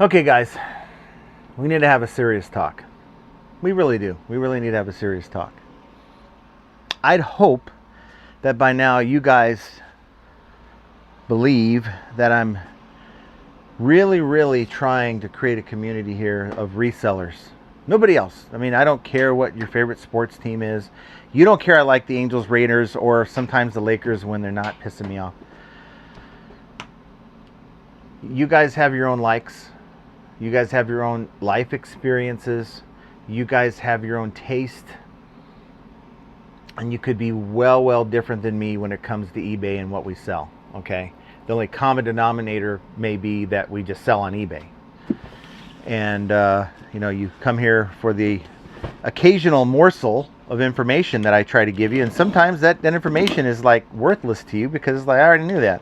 Okay guys, we need to have a serious talk. We really do. We really need to have a serious talk. I'd hope that by now you guys believe that I'm really trying to create a community here of resellers. Nobody else. I mean, I don't care what your favorite sports team is. You don't care I like the Angels, Raiders, or sometimes the Lakers when they're not pissing me off. You guys have your own likes. You guys have your own life experiences. You guys have your own taste. And you could be well different than me when it comes to eBay and what we sell, okay? The only common denominator may be that we just sell on eBay. And, you know, you come here for the occasional morsel of information that I try to give you. And sometimes that information is like worthless to you because it's like, I already knew that.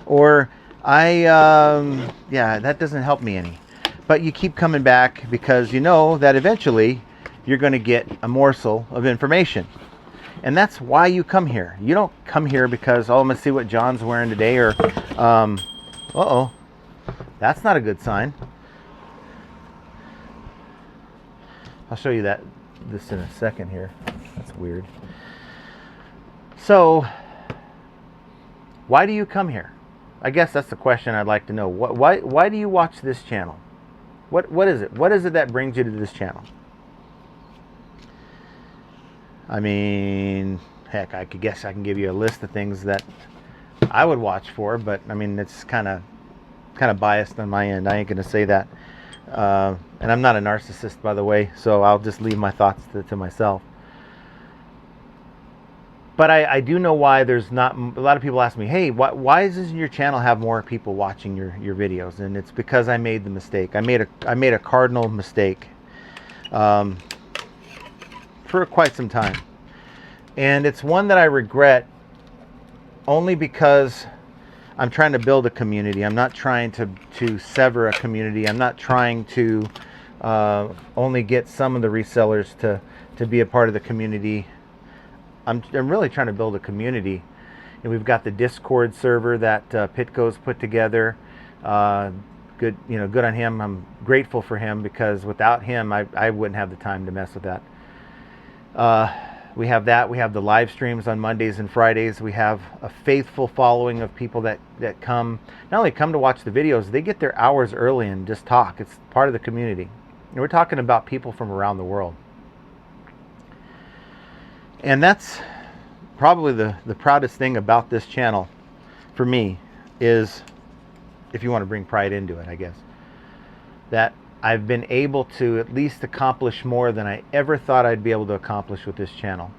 Or yeah, that doesn't help me any. But you keep coming back because you know that eventually you're going to get a morsel of information. And that's why you come here. You don't come here because, oh, I'm going to see what John's wearing today, or, uh-oh, that's not a good sign. I'll show you this in a second here. That's weird. So, why do you come here? I guess that's the question I'd like to know. Why do you watch this channel? What is it? What is it that brings you to this channel? I mean, heck, I could guess I can give you a list of things that I would watch for, but I mean, it's kind of biased on my end. I ain't gonna say that. And I'm not a narcissist, by the way, so I'll just leave my thoughts to myself. But I do know why there's not a lot of people ask me, hey, why does your channel have more people watching your videos? And it's because I made the mistake. I made a cardinal mistake for quite some time, and it's one that I regret only because I'm trying to build a community. I'm not trying to sever a community. I'm not trying to only get some of the resellers to be a part of the community. I'm really trying to build a community, and we've got the Discord server that Pitco's put together. Good on him. I'm grateful for him, because without him, I wouldn't have the time to mess with that. We have that. We have the live streams on Mondays and Fridays. We have a faithful following of people that come, not only come to watch the videos, they get their hours early and just talk. It's part of the community. And we're talking about people from around the world. And that's probably the proudest thing about this channel for me, is, if you want to bring pride into it, I guess, that I've been able to at least accomplish more than I ever thought I'd be able to accomplish with this channel.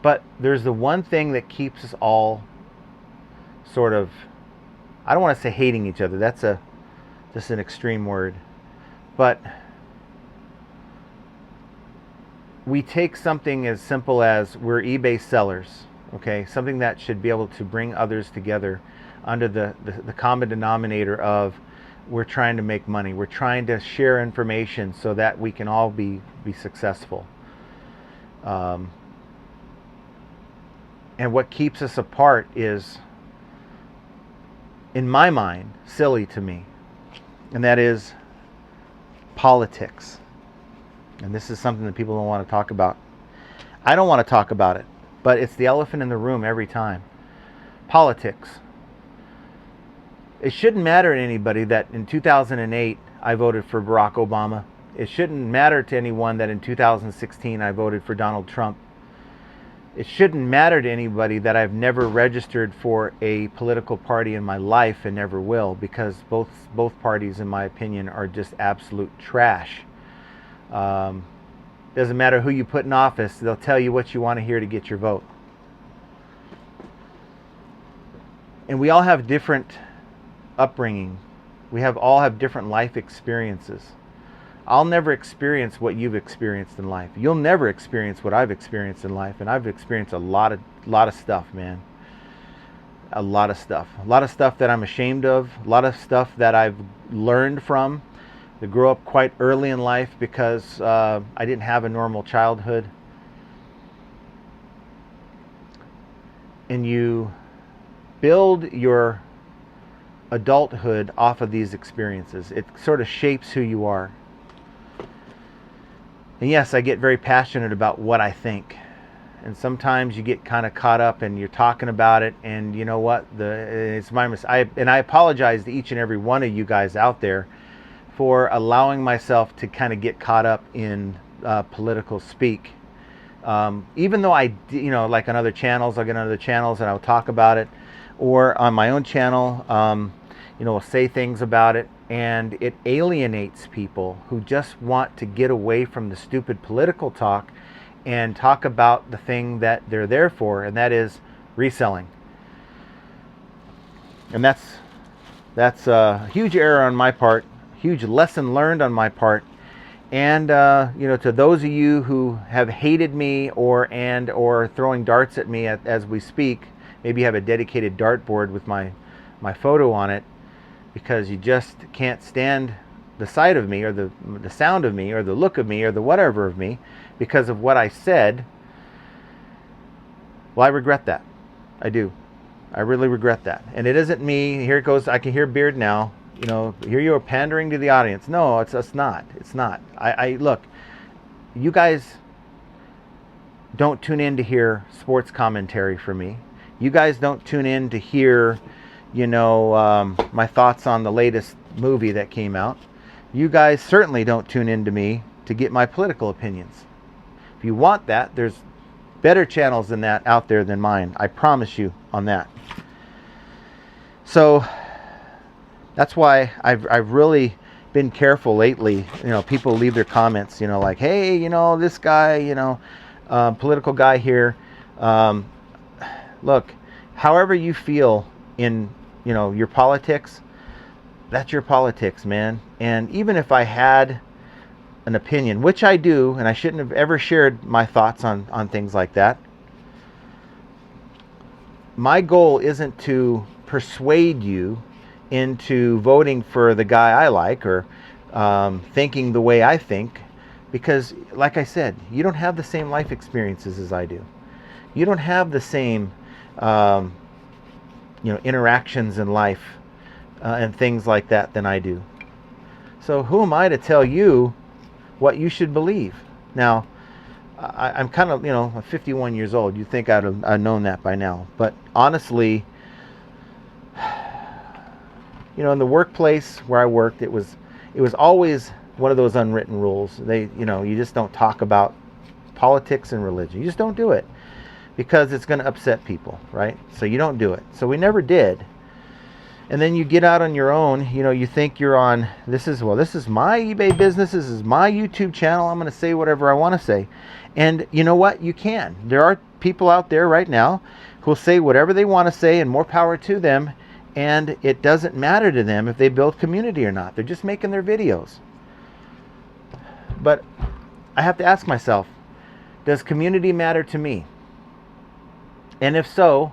But there's the one thing that keeps us all sort of, I don't want to say hating each other, that's just an extreme word, but we take something as simple as we're eBay sellers, okay? Something that should be able to bring others together under the common denominator of, we're trying to make money. We're trying to share information so that we can all be successful. And what keeps us apart is, in my mind, silly to me. And that is politics. And this is something that people don't want to talk about. I don't want to talk about it, but it's the elephant in the room every time. Politics. It shouldn't matter to anybody that in 2008 I voted for Barack Obama. It shouldn't matter to anyone that in 2016 I voted for Donald Trump. It shouldn't matter to anybody that I've never registered for a political party in my life and never will, because both parties, in my opinion, are just absolute trash. Doesn't matter who you put in office, they'll tell you what you want to hear to get your vote. And we all have different upbringing. We all have different life experiences. I'll never experience what you've experienced in life. You'll never experience what I've experienced in life, and I've experienced a lot of stuff, man. A lot of stuff. A lot of stuff that I'm ashamed of. A lot of stuff that I've learned from. I grew up quite early in life because I didn't have a normal childhood. and you build your adulthood off of these experiences. It sort of shapes who you are. And yes, I get very passionate about what I think. And sometimes you get kind of caught up and you're talking about it, and you know what? It's my mistake. And I apologize to each and every one of you guys out there for allowing myself to kind of get caught up in political speak. Even though like on other channels, I'll get on other channels and I'll talk about it, or on my own channel, I'll say things about it, and it alienates people who just want to get away from the stupid political talk and talk about the thing that they're there for, and that is reselling. And that's a huge error on my part, huge lesson learned on my part. And to those of you who have hated me or throwing darts at me as we speak, maybe you have a dedicated dartboard with my photo on it because you just can't stand the sight of me or the sound of me or the look of me or the whatever of me because of what I said. Well, I regret that. I do. I really regret that. And it isn't me. Here it goes. I can hear Beard now. Here you are pandering to the audience. No, it's not. It's not. I look, you guys don't tune in to hear sports commentary from me. You guys don't tune in to hear, my thoughts on the latest movie that came out. You guys certainly don't tune in to me to get my political opinions. If you want that, there's better channels than that out there than mine. I promise you on that. So that's why I've really been careful lately. People leave their comments, like, hey, this guy, political guy here. Look, however you feel in, your politics, that's your politics, man. And even if I had an opinion, which I do, and I shouldn't have ever shared my thoughts on things like that, my goal isn't to persuade you into voting for the guy I like or thinking the way I think, because like I said, you don't have the same life experiences as I do. You don't have the same interactions in life and things like that than I do. So who am I to tell you what you should believe? Now, I'm kind of, I'm 51 years old. You'd think I'd have known that by now. But honestly, in the workplace where I worked, it was always one of those unwritten rules. You just don't talk about politics and religion. You just don't do it because it's going to upset people, right? So you don't do it. So we never did. And then you get out on your own, you think you're on, this is my eBay business, this is my YouTube channel, I'm going to say whatever I want to say. And you know what? You can. There are people out there right now who will say whatever they want to say, and more power to them. And it doesn't matter to them if they build community or not. They're just making their videos. But I have to ask myself, does community matter to me? And if so,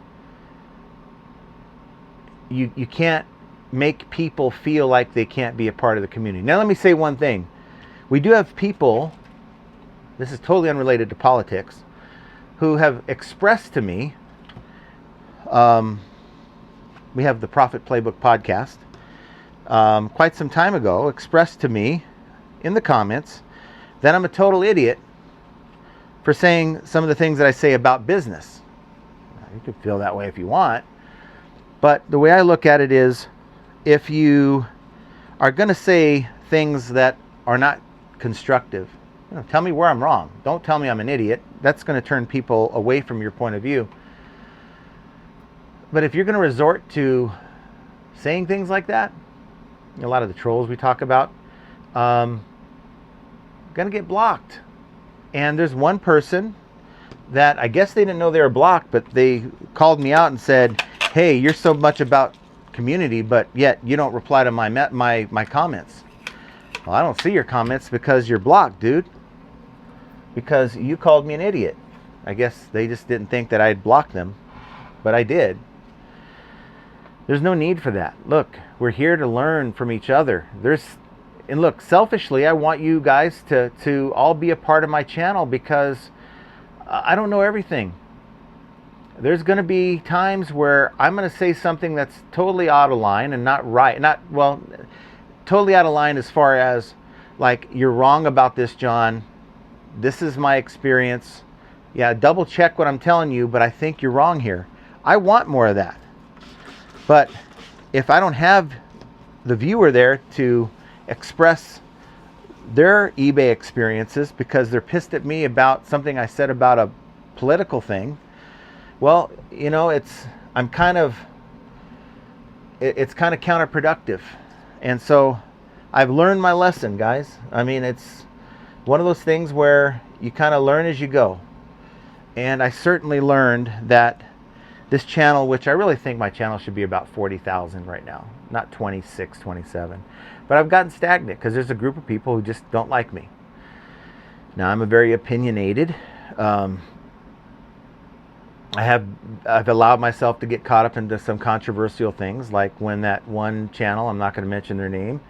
you can't make people feel like they can't be a part of the community. Now let me say one thing. We do have people, this is totally unrelated to politics, who have expressed to me, we have the Profit Playbook podcast, quite some time ago, expressed to me in the comments that I'm a total idiot for saying some of the things that I say about business. You can feel that way if you want. But the way I look at it is, if you are going to say things that are not constructive, tell me where I'm wrong. Don't tell me I'm an idiot. That's going to turn people away from your point of view. But if you're going to resort to saying things like that, a lot of the trolls we talk about, going to get blocked. And there's one person that I guess they didn't know they were blocked, but they called me out and said, hey, you're so much about community, but yet you don't reply to my comments. Well, I don't see your comments because you're blocked, dude. Because you called me an idiot. I guess they just didn't think that I'd blocked them, but I did. There's no need for that. Look, we're here to learn from each other. And look, selfishly, I want you guys to all be a part of my channel because I don't know everything. There's going to be times where I'm going to say something that's totally out of line and not right. Not, well, totally out of line as far as, like, you're wrong about this, John. This is my experience. Yeah, double check what I'm telling you, but I think you're wrong here. I want more of that. But if I don't have the viewer there to express their eBay experiences because they're pissed at me about something I said about a political thing, well, you know, it's kind of counterproductive. And so I've learned my lesson, guys. I mean, it's one of those things where you kind of learn as you go. And I certainly learned that this channel, which I really think my channel should be about 40,000 right now, not 26, 27. But I've gotten stagnant because there's a group of people who just don't like me. Now, I'm a very opinionated. I've allowed myself to get caught up into some controversial things, like when that one channel, I'm not going to mention their name,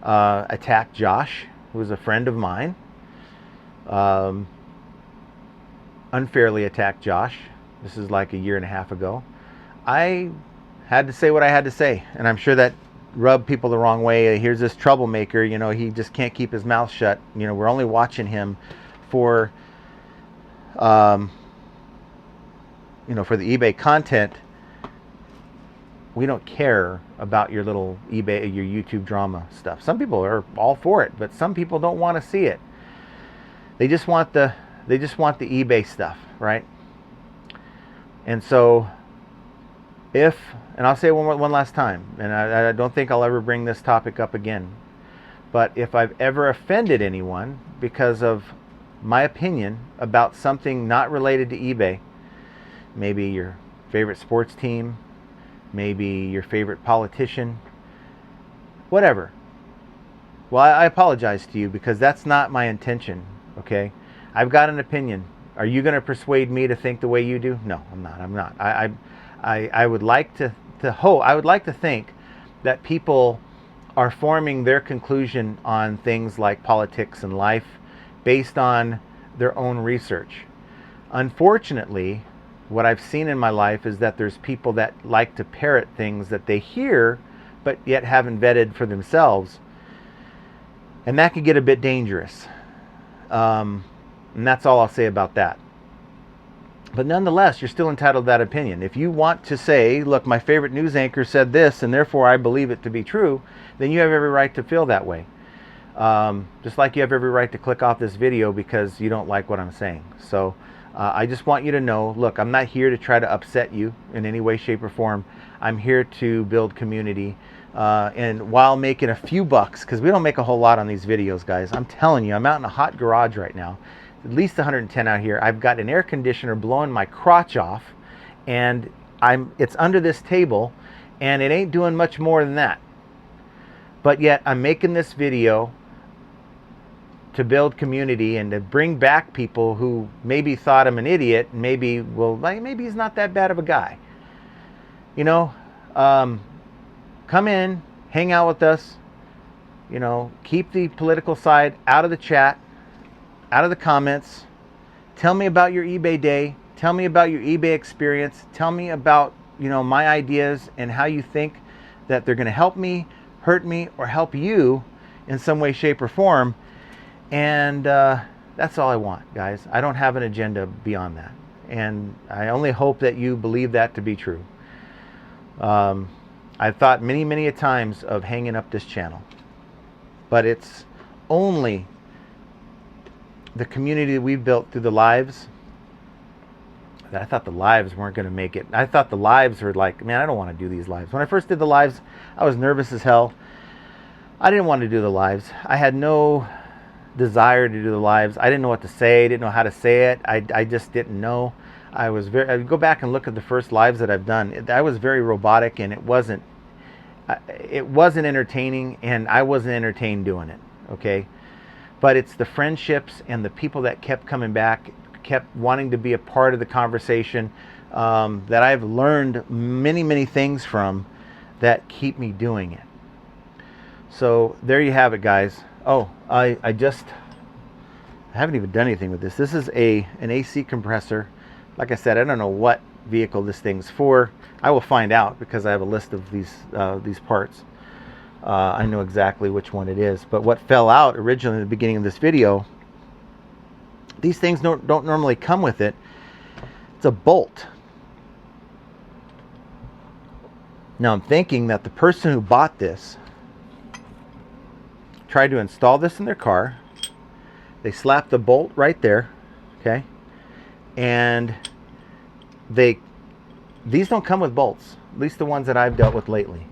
attacked Josh, who was a friend of mine. Unfairly attacked Josh. This is like a year and a half ago. I had to say what I had to say, and I'm sure that rubbed people the wrong way. Here's this troublemaker, you know, he just can't keep his mouth shut. You know, we're only watching him for, you know, for the eBay content. We don't care about your little eBay, your YouTube drama stuff. Some people are all for it, but some people don't want to see it. They just want the eBay stuff, right? And so, and I'll say one last time, and I don't think I'll ever bring this topic up again, but if I've ever offended anyone because of my opinion about something not related to eBay, maybe your favorite sports team, maybe your favorite politician, whatever, well, I apologize to you, because that's not my intention, okay? I've got an opinion. Are you going to persuade me to think the way you do? No, I'm not. I would like to hope, I would like to think that people are forming their conclusion on things like politics and life based on their own research. Unfortunately, what I've seen in my life is that there's people that like to parrot things that they hear but yet haven't vetted for themselves, and that can get a bit dangerous. And that's all I'll say about that. But nonetheless, you're still entitled to that opinion. If you want to say, look, my favorite news anchor said this, and therefore I believe it to be true, then you have every right to feel that way. Just like you have every right to click off this video because you don't like what I'm saying. So I just want you to know, look, I'm not here to try to upset you in any way, shape, or form. I'm here to build community. And while making a few bucks, because we don't make a whole lot on these videos, guys. I'm telling you, I'm out in a hot garage right now. At least 110 out here. I've got an air conditioner blowing my crotch off, and it's under this table, and it ain't doing much more than that. But yet I'm making this video to build community and to bring back people who maybe thought I'm an idiot, and maybe, well, maybe he's not that bad of a guy. You know, come in, hang out with us. You know, keep the political side out of the chat, out of the comments. Tell me about your eBay day. Tell me about your eBay experience. Tell me about, you know, my ideas and how you think that they're going to help me, hurt me, or help you in some way, shape, or form. And that's all I want, guys. I don't have an agenda beyond that. And I only hope that you believe that to be true. I've thought many, many a times of hanging up this channel. But it's only the community that we've built through the lives. I thought the lives weren't going to make it. I thought the lives were like, man, I don't want to do these lives. When I first did the lives, I was nervous as hell. I didn't want to do the lives. I had no desire to do the lives. I didn't know what to say. I didn't know how to say it. I just didn't know. I would go back and look at the first lives that I've done. I was very robotic, and it wasn't entertaining, and I wasn't entertained doing it. Okay. But it's the friendships and the people that kept coming back, kept wanting to be a part of the conversation, that I've learned many, many things from that keep me doing it. So there you have it, guys. Oh, I haven't even done anything with this. This is an AC compressor. Like I said, I don't know what vehicle this thing's for. I will find out because I have a list of these parts. I know exactly which one it is. But what fell out originally in the beginning of this video, these things don't normally come with it. It's a bolt. Now I'm thinking that the person who bought this tried to install this in their car. They slapped the bolt right there, okay? And these don't come with bolts, at least the ones that I've dealt with lately.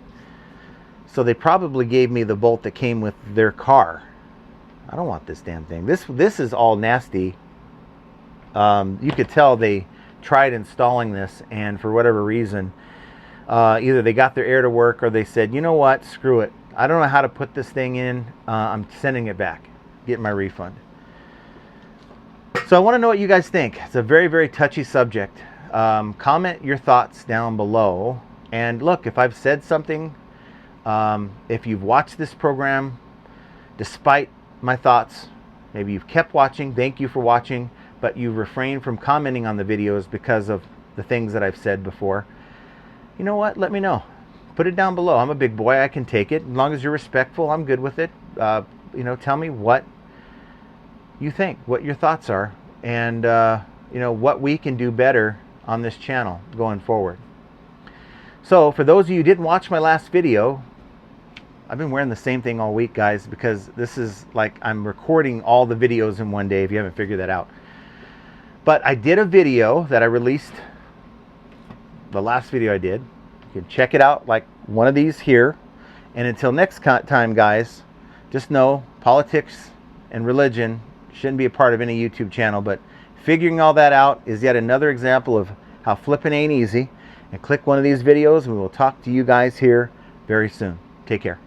So they probably gave me the bolt that came with their car. I don't want this damn thing. This is all nasty. You could tell they tried installing this, and for whatever reason, either they got their air to work or they said, you know what, screw it. I don't know how to put this thing in. I'm sending it back, getting my refund. So I want to know what you guys think. It's a very, very touchy subject. Comment your thoughts down below. And look, if I've said something, if you've watched this program despite my thoughts, maybe you've kept watching, thank you for watching, but you've refrained from commenting on the videos because of the things that I've said before, you know what? Let me know. Put it down below. I'm a big boy. I can take it. As long as you're respectful, I'm good with it. You know, tell me what you think, what your thoughts are, and you know, what we can do better on this channel going forward. So for those of you who didn't watch my last video, I've been wearing the same thing all week, guys, because this is like I'm recording all the videos in one day, if you haven't figured that out. But I did a video that I released, the last video I did. You can check it out, like one of these here. And until next time, guys, just know politics and religion shouldn't be a part of any YouTube channel, but figuring all that out is yet another example of how flipping ain't easy. And click one of these videos and we will talk to you guys here very soon. Take care.